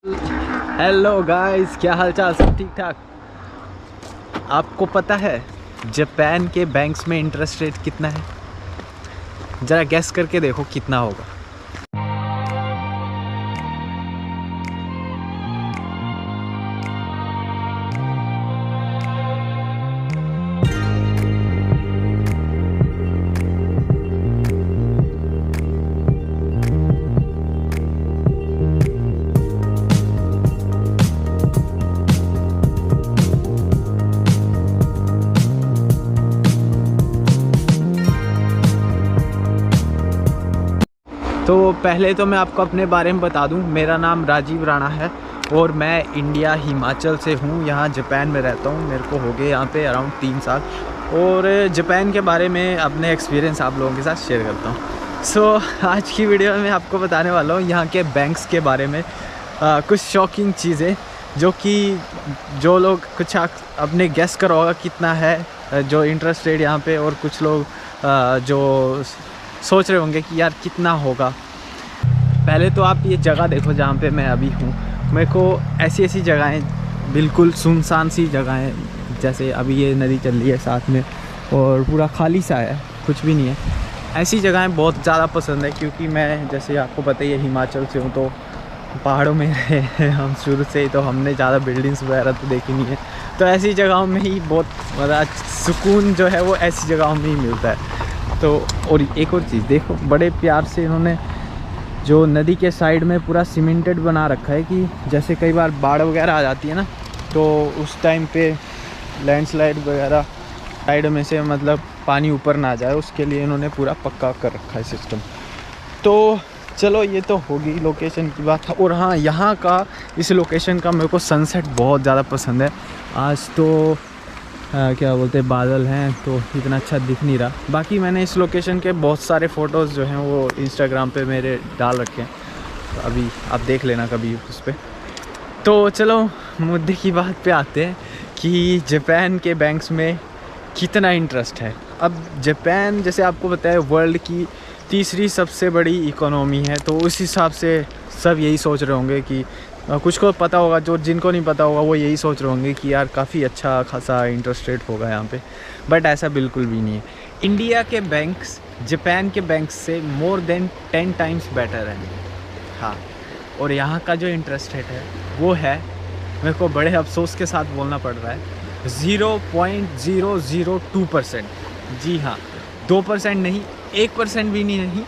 Hello guys, क्या हाल चाल? सब ठीक ठाक। आपको पता है जापान के बैंक्स में इंटरेस्ट रेट कितना है? ज़रा गेस करके देखो कितना होगा। तो पहले तो मैं आपको अपने बारे में बता दूं, मेरा नाम राजीव राणा है और मैं इंडिया हिमाचल से हूं। यहाँ जापान में रहता हूं। मेरे को हो गए यहाँ पे अराउंड 3 साल और जापान के बारे में अपने एक्सपीरियंस आप लोगों के साथ शेयर करता हूं। सो आज की वीडियो में मैं आपको बताने वाला हूं यहाँ के बैंक्स के बारे में कुछ शॉकिंग चीज़ें जो कि जो लोग कुछ अपने गेस करो होगा कितना है जो इंटरेस्ट रेट यहाँ पे, और कुछ लोग जो सोच रहे होंगे कि यार कितना होगा। पहले तो आप ये जगह देखो जहाँ पे मैं अभी हूँ। मेरे को ऐसी जगहें, बिल्कुल सुनसान सी जगहें, जैसे अभी ये नदी चल रही है साथ में और पूरा खाली सा है, कुछ भी नहीं है, ऐसी जगहें बहुत ज़्यादा पसंद है। क्योंकि मैं, जैसे आपको पता ही है, हिमाचल से हूँ, तो पहाड़ों में रहे हैं हम शुरू से ही, तो हमने ज़्यादा बिल्डिंग्स वगैरह तो देखी नहीं है। तो ऐसी जगहों में ही बहुत मतलब सुकून जो है वो ऐसी जगहों में ही मिलता है। तो और एक और चीज़ देखो, बड़े प्यार से इन्होंने जो नदी के साइड में पूरा सीमेंटेड बना रखा है कि जैसे कई बार बाढ़ वगैरह आ जाती है ना, तो उस टाइम पे लैंडस्लाइड वगैरह साइड में से मतलब पानी ऊपर ना जाए, उसके लिए इन्होंने पूरा पक्का कर रखा है सिस्टम। तो चलो, ये तो होगी लोकेशन की बात। और हाँ, यहाँ का इस लोकेशन का मेरे को सनसेट बहुत ज़्यादा पसंद है। आज तो क्या बोलते हैं, बादल हैं तो इतना अच्छा दिख नहीं रहा। बाकी मैंने इस लोकेशन के बहुत सारे फ़ोटोज़ जो हैं वो इंस्टाग्राम पे मेरे डाल रखे हैं, तो अभी आप देख लेना कभी उस पर। तो चलो मुद्दे की बात पे आते हैं कि जापान के बैंक्स में कितना इंटरेस्ट है। अब जापान, जैसे आपको पता है, वर्ल्ड की तीसरी सबसे बड़ी इकोनॉमी है, तो उस हिसाब से सब यही सोच रहे होंगे कि कुछ को पता होगा, जो जिनको नहीं पता होगा वो यही सोच रहे होंगे कि यार काफ़ी अच्छा खासा इंटरेस्ट रेट होगा यहाँ पे। बट ऐसा बिल्कुल भी नहीं है। इंडिया के बैंक्स जापान के बैंक्स से मोर देन 10 टाइम्स बेटर हैं। हाँ, और यहाँ का जो इंटरेस्ट रेट है वो है, मेरे को बड़े अफसोस के साथ बोलना पड़ रहा है, 0.002%। जी हाँ, 2% नहीं, 1% भी नहीं,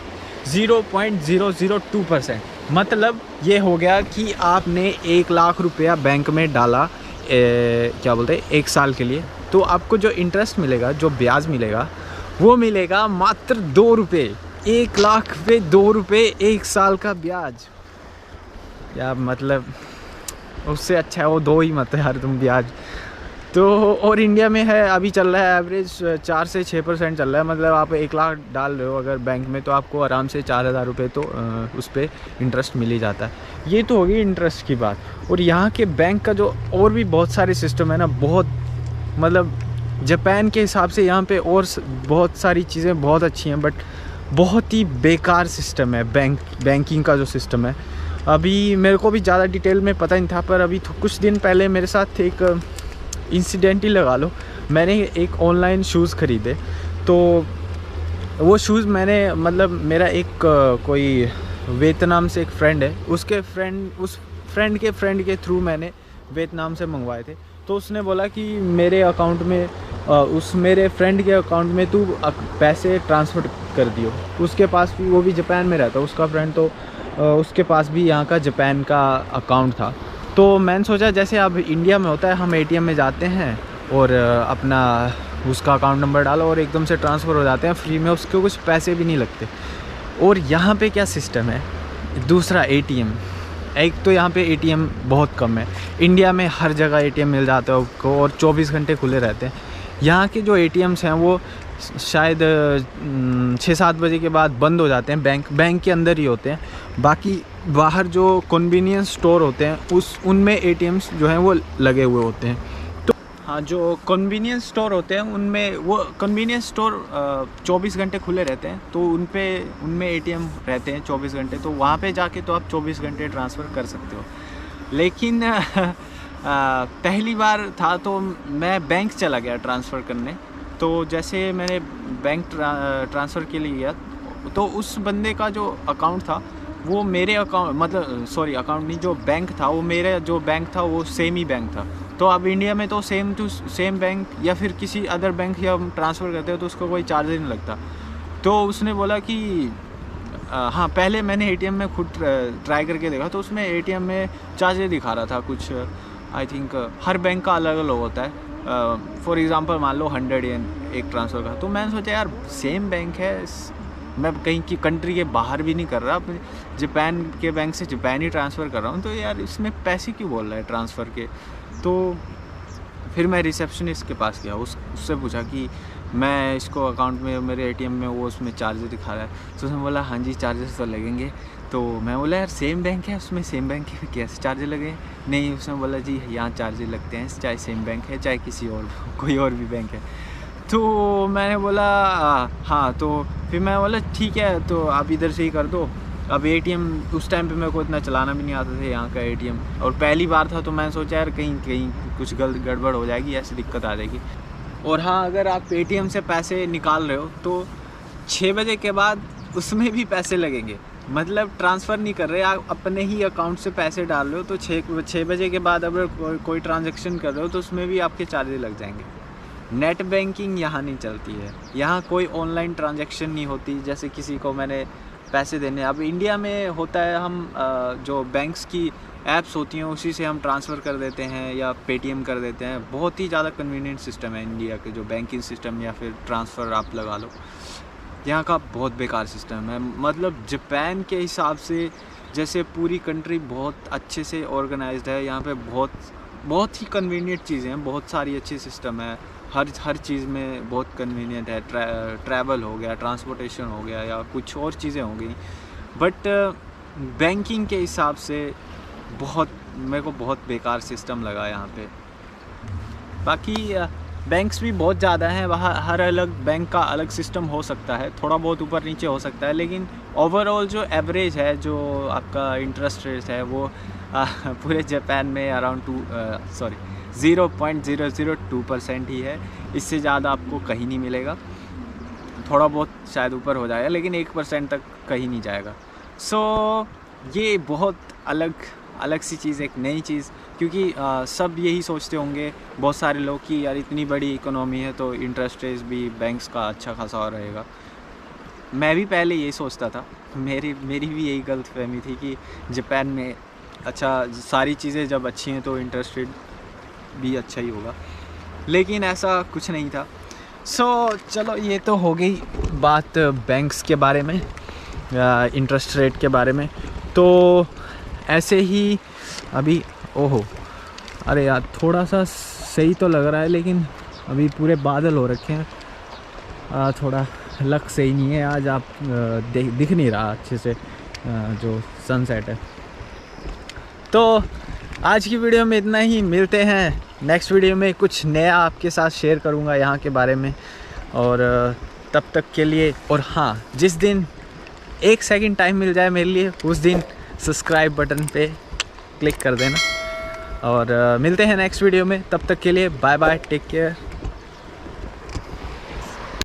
0.002%। मतलब ये हो गया कि आपने 1 लाख रुपया बैंक में डाला, क्या बोलते हैं, 1 साल के लिए, तो आपको जो इंटरेस्ट मिलेगा, जो ब्याज मिलेगा, वो मिलेगा मात्र 2 रुपये। 1 लाख पे 2 रुपये 1 साल का ब्याज। या मतलब उससे अच्छा है वो 2 ही मत है यार तुम ब्याज। तो और इंडिया में है, अभी चल रहा है एवरेज 4 से 6% चल रहा है। मतलब आप 1 लाख डाल रहे हो अगर बैंक में, तो आपको आराम से 4,000 रुपये तो उस पर इंटरेस्ट मिल ही जाता है। ये तो होगी इंटरेस्ट की बात। और यहाँ के बैंक का जो और भी बहुत सारे सिस्टम है ना, बहुत मतलब जापान के हिसाब से यहाँ पे और बहुत सारी चीज़ें बहुत अच्छी हैं, बट बहुत ही बेकार सिस्टम है बैंकिंग का जो सिस्टम है। अभी मेरे को भी ज़्यादा डिटेल में पता नहीं था, पर अभी कुछ दिन पहले मेरे साथ एक इंसिडेंट ही लगा लो, मैंने एक ऑनलाइन शूज़ ख़रीदे। तो वो शूज़ मैंने, मतलब मेरा एक कोई वियतनाम से एक फ्रेंड है, उस फ्रेंड के थ्रू मैंने वियतनाम से मंगवाए थे। तो उसने बोला कि मेरे अकाउंट में, मेरे फ्रेंड के अकाउंट में तू पैसे ट्रांसफ़र कर दियो। उसके पास भी, वो भी जापान में रहता है उसका फ्रेंड, तो उसके पास भी यहाँ का जापान का अकाउंट था। तो मैंने सोचा, जैसे अब इंडिया में होता है, हम एटीएम में जाते हैं और अपना उसका अकाउंट नंबर डालो और एकदम से ट्रांसफ़र हो जाते हैं फ्री में, उसके कुछ पैसे भी नहीं लगते। और यहाँ पे क्या सिस्टम है, दूसरा एटीएम। एक तो यहाँ पे एटीएम बहुत कम है, इंडिया में हर जगह एटीएम मिल जाता है आपको और 24 घंटे खुले रहते हैं। यहाँ के जो एटीएम्स हैं वो शायद 6-7 बजे के बाद बंद हो जाते हैं, बैंक के अंदर ही होते हैं। बाकी बाहर जो कन्वीनियंस स्टोर होते हैं उनमें एटीएम्स जो हैं वो लगे हुए होते हैं। तो हाँ, जो कन्वीनियंस स्टोर होते हैं उनमें, वो कन्वीनियंस स्टोर 24 घंटे खुले रहते हैं, तो उनमें एटीएम रहते हैं 24 घंटे। तो वहाँ पे जाके तो आप 24 घंटे ट्रांसफ़र कर सकते हो। लेकिन पहली बार था तो मैं बैंक चला गया ट्रांसफ़र करने। तो जैसे मैंने बैंक ट्रांसफ़र के लिए गया तो उस बंदे का जो अकाउंट था वो मेरे अकाउंट मतलब सॉरी अकाउंट नहीं, जो बैंक था वो मेरा जो बैंक था वो सेम ही बैंक था। तो अब इंडिया में तो सेम टू सेम बैंक या फिर किसी अदर बैंक या हम ट्रांसफ़र करते हो तो उसका कोई चार्ज नहीं लगता। तो उसने बोला कि हाँ, पहले मैंने एटीएम में खुद ट्राई करके देखा तो उसमें एटीएम में चार्जेस दिखा रहा था कुछ, आई थिंक हर बैंक का अलग अलग होता है। फॉर एग्ज़ाम्पल मान लो 100 येन एक ट्रांसफ़र का। तो मैंने सोचा यार सेम बैंक है, मैं कहीं की कंट्री के बाहर भी नहीं कर रहा, जापान के बैंक से जापान ही ट्रांसफ़र कर रहा हूँ, तो यार इसमें पैसे क्यों बोल रहा है ट्रांसफ़र के। तो फिर मैं रिसेप्शनिस्ट के पास गया, उससे पूछा कि मैं इसको अकाउंट में मेरे एटीएम में वो उसमें चार्जेस दिखा रहा है। तो उसने बोला हाँ जी चार्जेस तो लगेंगे। तो मैं बोला यार सेम बैंक है, उसमें सेम बैंक के कैसे चार्जेस लगे। नहीं, उसने बोला जी यहाँ चार्जेस लगते हैं, चाहे सेम बैंक है चाहे किसी और कोई और भी बैंक है। तो मैंने बोला हाँ। तो फिर मैं बोला ठीक है, तो आप इधर से ही कर दो। अब एटीएम उस टाइम पे मेरे को इतना चलाना भी नहीं आता था यहाँ का एटीएम, और पहली बार था तो मैंने सोचा यार कहीं कुछ गड़बड़ हो जाएगी, ऐसी दिक्कत आ जाएगी। और हाँ, अगर आप एटीएम से पैसे निकाल रहे हो तो 6 बजे के बाद उसमें भी पैसे लगेंगे। मतलब ट्रांसफ़र नहीं कर रहे, आप अपने ही अकाउंट से पैसे डाल रहे हो तो 6 बजे के बाद अगर कोई ट्रांजैक्शन कर रहे हो तो उसमें भी आपके चार्जेस लग जाएंगे। नेट बैंकिंग यहाँ नहीं चलती है, यहाँ कोई ऑनलाइन ट्रांजैक्शन नहीं होती। जैसे किसी को मैंने पैसे देने, अब इंडिया में होता है हम जो बैंक्स की ऐप्स होती हैं उसी से हम ट्रांसफ़र कर देते हैं या पेटीएम कर देते हैं। बहुत ही ज़्यादा कन्वीनियंट सिस्टम है इंडिया के जो बैंकिंग सिस्टम या फिर ट्रांसफ़र आप लगा लो, यहाँ का बहुत बेकार सिस्टम है। मतलब जापान के हिसाब से जैसे पूरी कंट्री बहुत अच्छे से ऑर्गेनाइज्ड है, यहाँ पे बहुत ही कन्वीनियंट चीज़ें हैं, बहुत सारी अच्छी सिस्टम है। हर चीज़ में बहुत कन्वीनियंट है। ट्रैवल हो गया, ट्रांसपोर्टेशन हो गया या कुछ और चीज़ें हो गई। बट बैंकिंग के हिसाब से मेरे को बहुत बेकार सिस्टम लगा यहाँ पे। बाकी बैंक्स भी बहुत ज़्यादा हैं, वहाँ हर अलग बैंक का अलग सिस्टम हो सकता है, थोड़ा बहुत ऊपर नीचे हो सकता है, लेकिन ओवरऑल जो एवरेज है, जो आपका इंटरेस्ट रेट है वो पूरे जापान में अराउंड 0.002% ही है। इससे ज़्यादा आपको कहीं नहीं मिलेगा। थोड़ा बहुत शायद ऊपर हो जाएगा लेकिन 1% तक कहीं नहीं जाएगा। सो ये बहुत अलग सी चीज़, एक नई चीज़, क्योंकि सब यही सोचते होंगे बहुत सारे लोग कि यार इतनी बड़ी इकोनॉमी है तो इंटरेस्ट रेट भी बैंक्स का अच्छा खासा रहेगा। मैं भी पहले यही सोचता था, मेरी भी यही गलतफहमी थी कि जापान में अच्छा सारी चीज़ें जब अच्छी हैं तो इंटरेस्ट रेट भी अच्छा ही होगा, लेकिन ऐसा कुछ नहीं था। सो चलो, ये तो हो गई बात बैंक्स के बारे में, इंटरेस्ट रेट के बारे में। तो ऐसे ही अभी अरे यार थोड़ा सा सही तो लग रहा है लेकिन अभी पूरे बादल हो रखे हैं, थोड़ा लक सही नहीं है आज। आप दिख नहीं रहा अच्छे से जो सनसेट है। तो आज की वीडियो में इतना ही, मिलते हैं नेक्स्ट वीडियो में। कुछ नया आपके साथ शेयर करूंगा यहाँ के बारे में, और तब तक के लिए, और हाँ, जिस दिन 1 सेकंड टाइम मिल जाए मेरे लिए उस दिन सब्सक्राइब बटन पे क्लिक कर देना। और मिलते हैं नेक्स्ट वीडियो में, तब तक के लिए बाय बाय, टेक केयर।